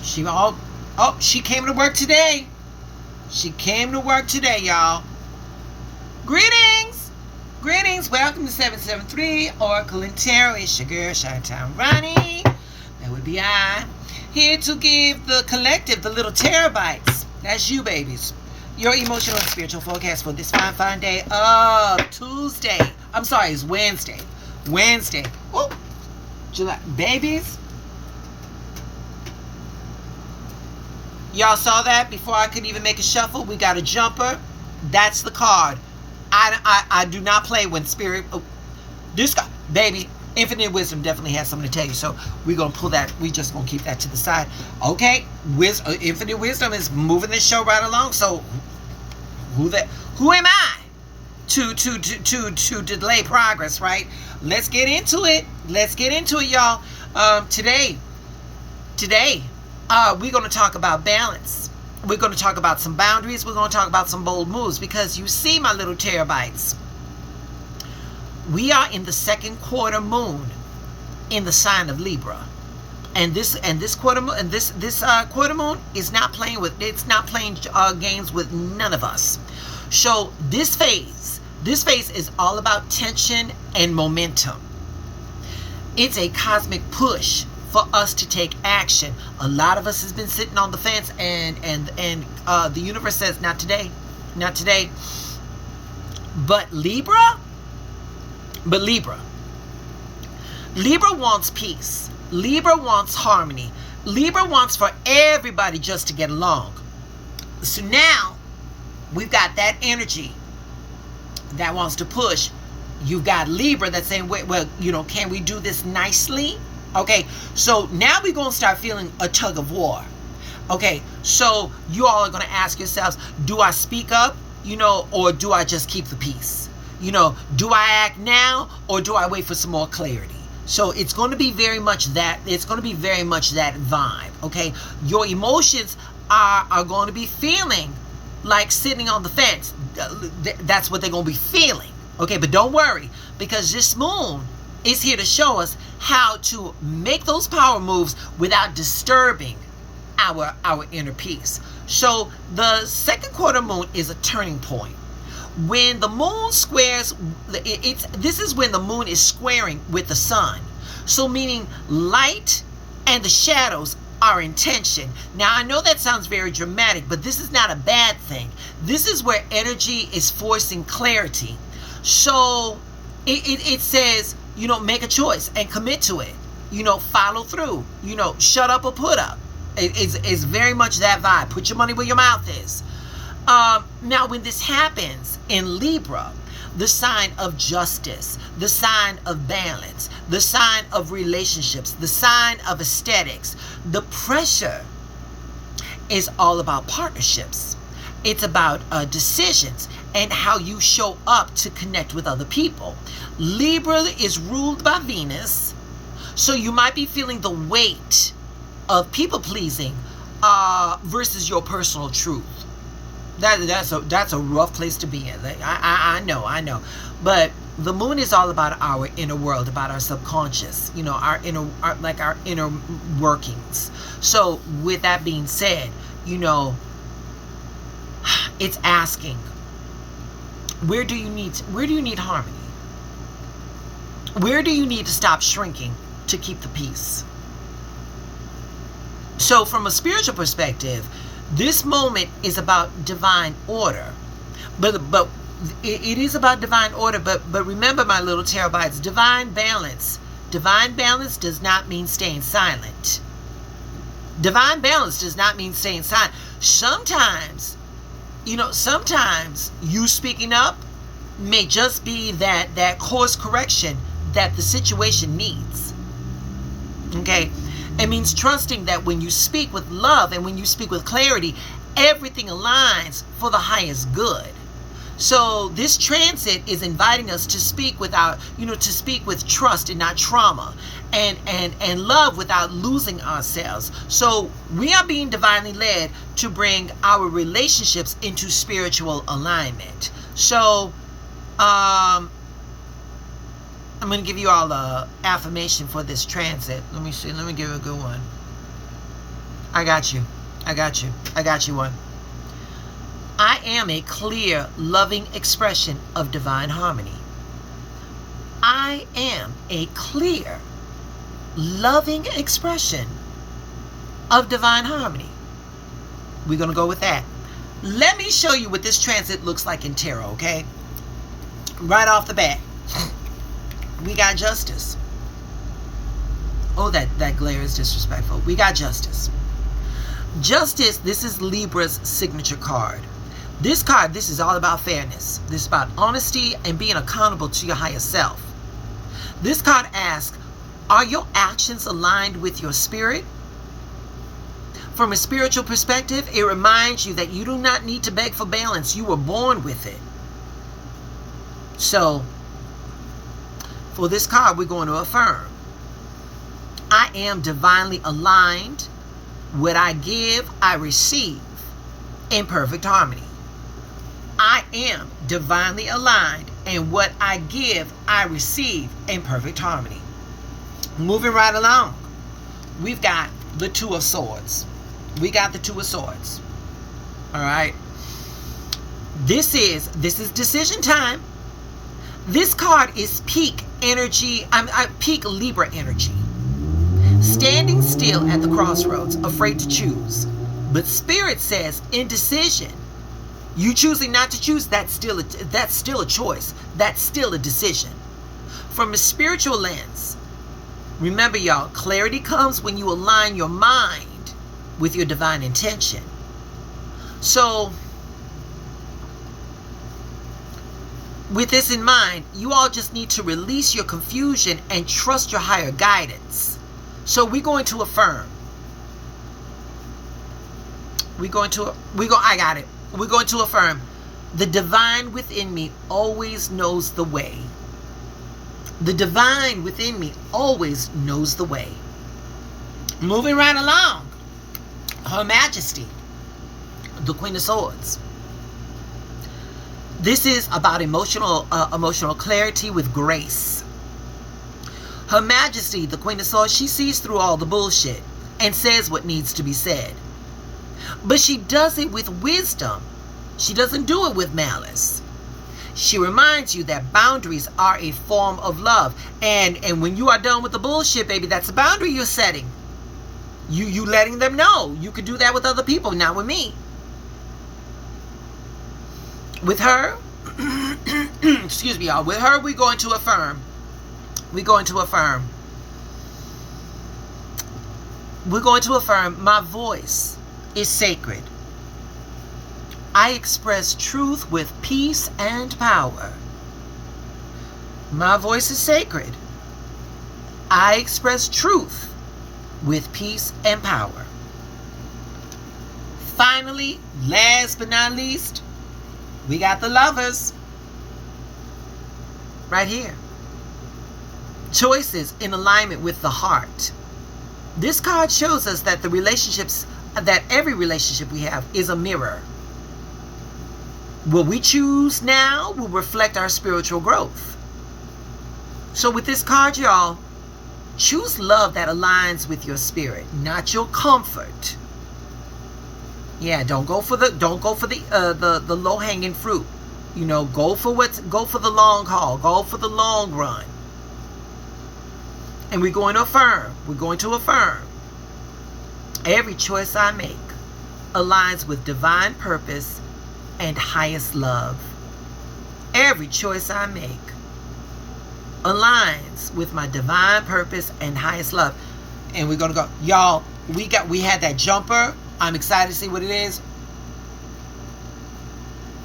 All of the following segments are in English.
She came to work today. She came to work today, y'all. Greetings. Greetings. Welcome to 773 Oracle and Tarot. It's your girl, Chi-Town Ronnie. That would be I. Here to give the collective the little terabytes. That's you, babies. Your emotional and spiritual forecast for this fine day of Tuesday. I'm sorry, it's Wednesday. Wednesday. Oh, July. Babies. Y'all saw that before I could even make a shuffle? We got a jumper. That's the card. I do not play when spirit... this guy, baby, infinite wisdom definitely has something to tell you. So we're going to pull that. We just going to keep that to the side. Okay. Infinite wisdom is moving this show right along. So who am I to delay progress, right? Let's get into it. Let's get into it, y'all. Today, we're going to talk about balance. We're going to talk about some boundaries. We're going to talk about some bold moves because you see, my little terabytes, we are in the second quarter moon in the sign of Libra, and this quarter moon quarter moon is not playing games with none of us. So this phase is all about tension and momentum. It's a cosmic push for us to take action. A lot of us has been sitting on the fence, and the universe says, not today. But Libra wants peace. Libra wants harmony. Libra wants for everybody just to get along. So now we've got that energy that wants to push. You've got Libra that's saying, well, can we do this nicely? Okay, so now we're going to start feeling a tug of war. Okay, so you all are going to ask yourselves, do I speak up, or do I just keep the peace? Do I act now, or do I wait for some more clarity? So it's going to be very much that. It's going to be very much that vibe. Okay, your emotions are going to be feeling like sitting on the fence. That's what they're going to be feeling. Okay, but don't worry, because this moon is here to show us how to make those power moves without disturbing our inner peace. So the second quarter moon is a turning point. When the moon squares, this is when the moon is squaring with the sun. So meaning light and the shadows are in tension. Now I know that sounds very dramatic, but this is not a bad thing. This is where energy is forcing clarity. So it says, make a choice and commit to it. Follow through. Shut up or put up. It's very much that vibe. Put your money where your mouth is. Now, when this happens in Libra, the sign of justice, the sign of balance, the sign of relationships, the sign of aesthetics, the pressure is all about partnerships. It's about decisions and how you show up to connect with other people. Libra is ruled by Venus, so you might be feeling the weight of people pleasing versus your personal truth. That's a rough place to be in. I know, but the moon is all about our inner world, about our subconscious. Our inner workings. So with that being said, it's asking, where do you need harmony? Where do you need to stop shrinking to keep the peace? So from a spiritual perspective, this moment is about divine order. But it is about divine order, but remember, my little terabytes, divine balance does not mean staying silent. Divine balance does not mean staying silent. Sometimes you speaking up may just be that course correction that the situation needs. Okay? It means trusting that when you speak with love and when you speak with clarity, everything aligns for the highest good. So this transit is inviting us to speak to speak with trust and not trauma, and love without losing ourselves. So we are being divinely led to bring our relationships into spiritual alignment. So I'm going to give you all the affirmation for this transit. Let me see. Let me give you a good one. I got you. I got you. I got you one. I am a clear, loving expression of divine harmony. I am a clear, loving expression of divine harmony. We're going to go with that. Let me show you what this transit looks like in tarot, okay? Right off the bat, we got justice. Oh, that glare is disrespectful. We got justice. Justice, this is Libra's signature card. This card, this is all about fairness. This is about honesty and being accountable to your higher self. This card asks, are your actions aligned with your spirit? From a spiritual perspective, it reminds you that you do not need to beg for balance. You were born with it. So, for this card, we're going to affirm. I am divinely aligned. What I give, I receive in perfect harmony. I am divinely aligned, and what I give, I receive in perfect harmony. Moving right along, we've got the Two of Swords. We got the Two of Swords. All right. This is decision time. This card is peak energy, peak Libra energy. Standing still at the crossroads, afraid to choose. But Spirit says indecision. You choosing not to choose, that's still a choice. That's still a decision. From a spiritual lens, remember y'all, clarity comes when you align your mind with your divine intention. So, with this in mind, you all just need to release your confusion and trust your higher guidance. So we're going to affirm. I got it. We're going to affirm. The divine within me always knows the way. The divine within me always knows the way. Moving right along. Her Majesty, the Queen of Swords. This is about emotional clarity with grace. Her Majesty, the Queen of Swords, she sees through all the bullshit and says what needs to be said. But she does it with wisdom. She doesn't do it with malice. She reminds you that boundaries are a form of love. And when you are done with the bullshit, baby, that's a boundary you're setting. You letting them know. You could do that with other people, not with me. With her, excuse me, y'all. With her, we're going to affirm. We're going to affirm. We're going to affirm my voice is sacred. I express truth with peace and power. My voice is sacred. I express truth with peace and power. Finally, last but not least, we got the Lovers. Right here. Choices in alignment with the heart. This card shows us that every relationship we have is a mirror. What we choose now will reflect our spiritual growth. So with this card, y'all, choose love that aligns with your spirit, not your comfort. Yeah, don't go for the low-hanging fruit. You know, go for the long haul, go for the long run. And we're going to affirm. Every choice I make aligns with divine purpose and highest love. Every choice I make aligns with my divine purpose and highest love. And we're going to go. Y'all, we had that jumper. I'm excited to see what it is.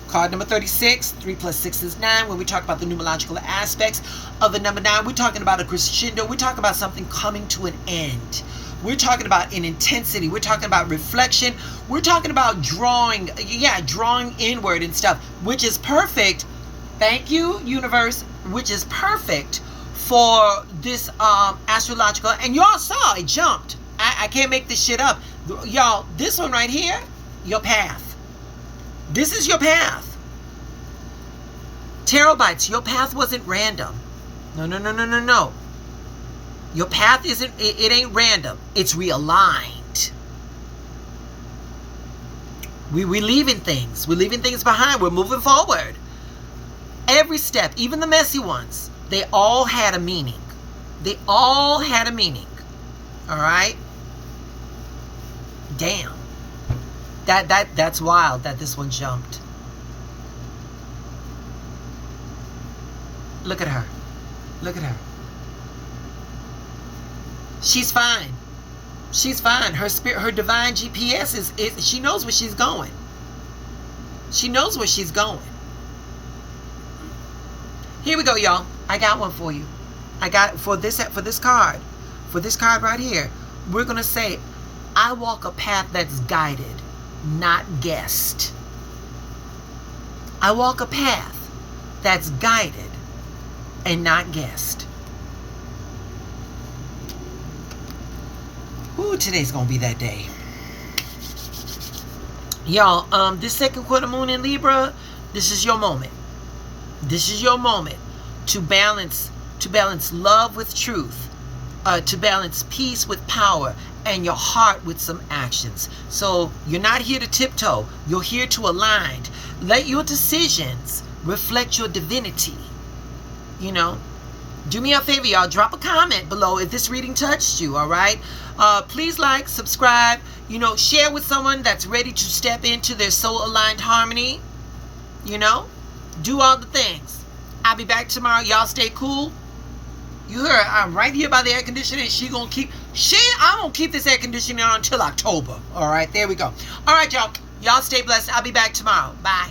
Card number 36, 3 + 6 is 9. When we talk about the numerological aspects of the number 9, we're talking about a crescendo. We're talking about something coming to an end. We're talking about an intensity. We're talking about reflection. We're talking about drawing inward and stuff, which is perfect. Thank you, universe, which is perfect for this astrological. And y'all saw it jumped. I can't make this shit up. Y'all, this one right here, your path. This is your path. Tarot bites, your path wasn't random. No. Your path it ain't random. It's realigned. We're leaving things. We're leaving things behind. We're moving forward. Every step, even the messy ones, they all had a meaning. They all had a meaning. All right? Damn. That's wild that this one jumped. Look at her. Look at her. She's fine. She's fine. Her spirit, her divine GPS is she knows where she's going. She knows where she's going. Here we go, y'all. I got one for you. I got for this card. For this card right here, we're gonna say, I walk a path that's guided, not guessed. I walk a path that's guided and not guessed. Ooh, today's gonna be that day. Y'all, this second quarter moon in Libra, this is your moment. This is your moment to balance love with truth, to balance peace with power, and your heart with some actions. So you're not here to tiptoe. You're here to align. Let your decisions reflect your divinity. You know, do me a favor, y'all. Drop a comment below if this reading touched you, all right? Please like, subscribe, you know, share with someone that's ready to step into their soul-aligned harmony. You know, do all the things. I'll be back tomorrow. Y'all stay cool. You heard, I'm right here by the air conditioner. I'm gonna keep this air conditioner on until October. All right, there we go. All right, y'all. Y'all stay blessed. I'll be back tomorrow. Bye.